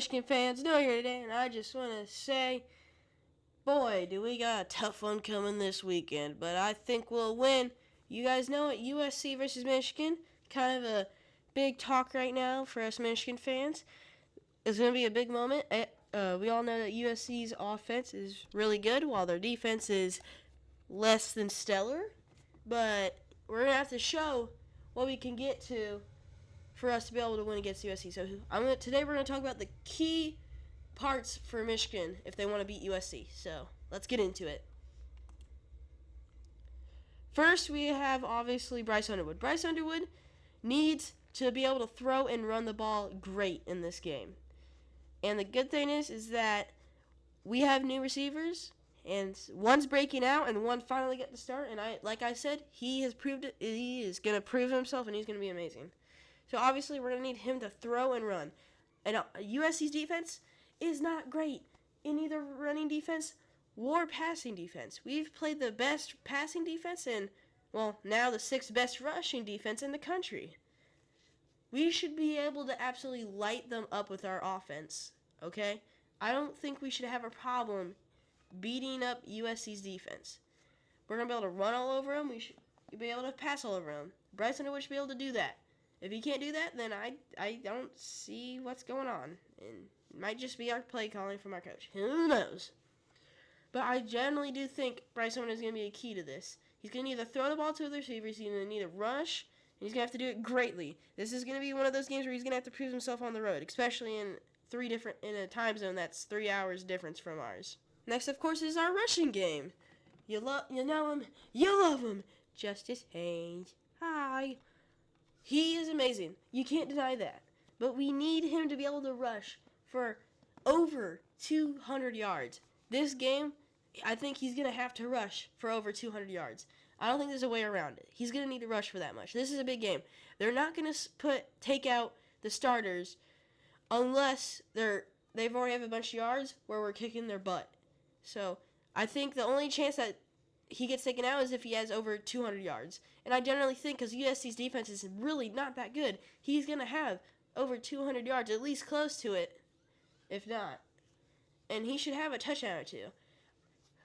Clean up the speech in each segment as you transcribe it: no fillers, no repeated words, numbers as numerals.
Michigan fans, Noah here today, and I just want to say, boy, do we got a tough one coming this weekend, but I think we'll win. You guys know it, USC versus Michigan, kind of a big talk right now for us Michigan fans. It's going to be a big moment. We all know that USC's offense is really good, while their defense is less than stellar, but we're going to have to show what we can get to for us to be able to win against USC. So today we're going to talk about the key parts for Michigan if they want to beat USC. So let's get into it. First, we have obviously Bryce Underwood. Bryce Underwood needs to be able to throw and run the ball great in this game. And the good thing is that we have new receivers, and one's breaking out and one finally getting to start. And like I said, he has proved it. He is going to prove himself, and he's going to be amazing. So obviously we're going to need him to throw and run. And USC's defense is not great in either running defense or passing defense. We've played the best passing defense and, well, now the sixth best rushing defense in the country. We should be able to absolutely light them up with our offense, okay? I don't think we should have a problem beating up USC's defense. We're going to be able to run all over them. We should be able to pass all over them. Bryce Underwood should be able to do that. If he can't do that, then I don't see what's going on. And it might just be our play calling from our coach. Who knows? But I generally do think Bryce Underwood is going to be a key to this. He's going to either throw the ball to the receivers, he's going to need to rush, and he's going to have to do it greatly. This is going to be one of those games where he's going to have to prove himself on the road, especially in a time zone that's 3 hours difference from ours. Next, of course, is our rushing game. You know him, you love him. Justice Haynes. Hi. He is amazing. You can't deny that. But we need him to be able to rush for over 200 yards. This game, I think he's going to have to rush for over 200 yards. I don't think there's a way around it. He's going to need to rush for that much. This is a big game. They're not going to take out the starters unless they've already have a bunch of yards where we're kicking their butt. So I think the only chance that he gets taken out is if he has over 200 yards. And I generally think, because USC's defense is really not that good, he's going to have over 200 yards, at least close to it, if not. And he should have a touchdown or two.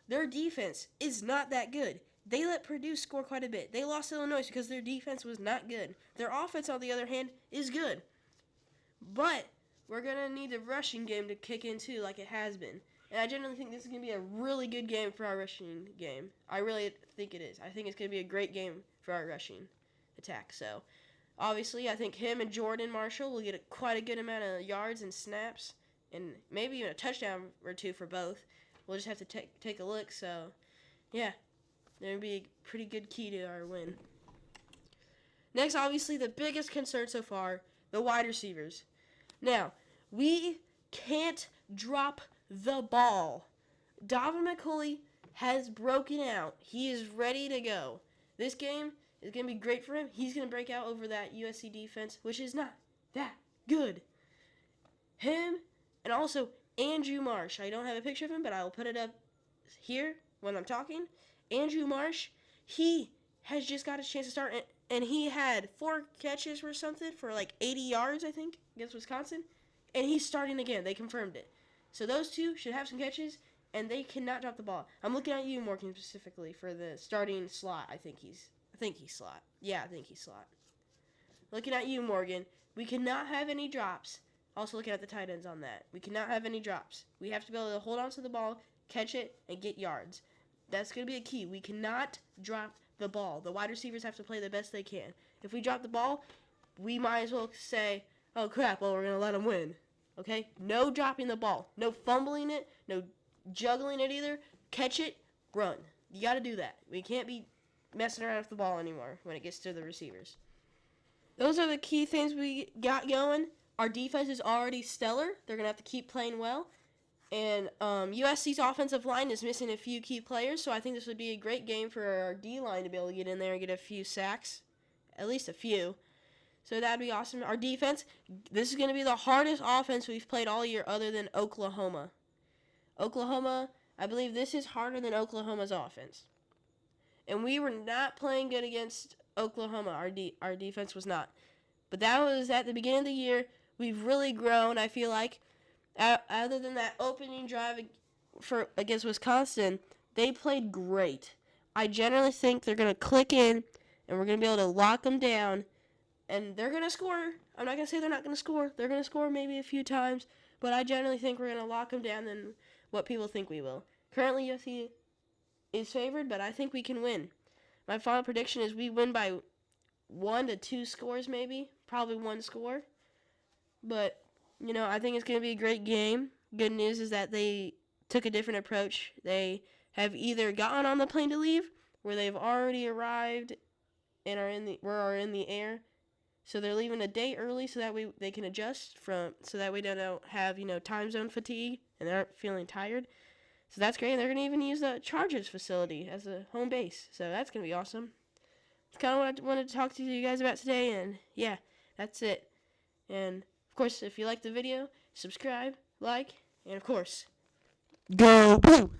Their defense is not that good. They let Purdue score quite a bit. They lost to Illinois because their defense was not good. Their offense, on the other hand, is good. But we're going to need the rushing game to kick in too, like it has been. And I generally think this is going to be a really good game for our rushing game. I really think it is. I think it's going to be a great game for our rushing attack. So, obviously, I think him and Jordan Marshall will get quite a good amount of yards and snaps, and maybe even a touchdown or two for both. We'll just have to take a look. So, yeah, that'll be a pretty good key to our win. Next, obviously, the biggest concern so far, the wide receivers. Now, we can't drop the ball. Dalvin McCulley has broken out. He is ready to go. This game is going to be great for him. He's going to break out over that USC defense, which is not that good. Him and also Andrew Marsh. I don't have a picture of him, but I will put it up here when I'm talking. Andrew Marsh, he has just got a chance to start, and he had 4 catches or something for like 80 yards, I think, against Wisconsin. And he's starting again. They confirmed it. So those two should have some catches, and they cannot drop the ball. I'm looking at you, Morgan, specifically for the starting slot. I think he's slot. Yeah, I think he's slot. Looking at you, Morgan. We cannot have any drops. Also looking at the tight ends on that. We cannot have any drops. We have to be able to hold on to the ball, catch it, and get yards. That's going to be a key. We cannot drop the ball. The wide receivers have to play the best they can. If we drop the ball, we might as well say, oh, crap, well, we're going to let them win. Okay? No dropping the ball. No fumbling it. No juggling it either. Catch it. Run. You got to do that. We can't be messing around with the ball anymore when it gets to the receivers. Those are the key things we got going. Our defense is already stellar. They're going to have to keep playing well. And USC's offensive line is missing a few key players, so I think this would be a great game for our D-line to be able to get in there and get a few sacks. At least a few. So that'd be awesome. Our defense, this is going to be the hardest offense we've played all year other than Oklahoma. Oklahoma, I believe this is harder than Oklahoma's offense. And we were not playing good against Oklahoma. Our defense was not. But that was at the beginning of the year. We've really grown, I feel like. Other than that opening drive for against Wisconsin, they played great. I generally think they're going to click in, and we're going to be able to lock them down, and they're going to score. I'm not going to say they're not going to score. They're going to score maybe a few times, but I generally think we're going to lock them down than what people think we will. Currently, USC is favored, but I think we can win. My final prediction is we win by 1 to 2 scores maybe. Probably 1 score. But, I think it's going to be a great game. Good news is that they took a different approach. They have either gotten on the plane to leave, where they've already arrived and are in the air. So they're leaving a day early so that they can adjust so that we don't have, time zone fatigue and they aren't feeling tired. So that's great. They're going to even use the Chargers facility as a home base. So that's going to be awesome. That's kind of what I wanted to talk to you guys about today. And yeah, that's it. And of course, if you like the video, subscribe, like, and of course, go Blue!